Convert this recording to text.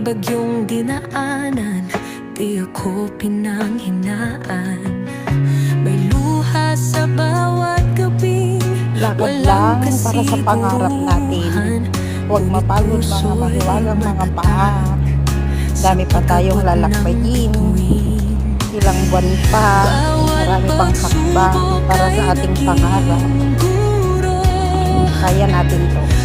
bagyong dinaanan, di ako pinanghinaan. May luha sa bawat gabi, Lakad lang para sa pangarap natin. Huwag mapagod mga mahiwagang mga paa. Dami pa tayong lalakbayin. Ilang buwan pa, marami pang hakbang para sa ating pangarap. Kaya natin to.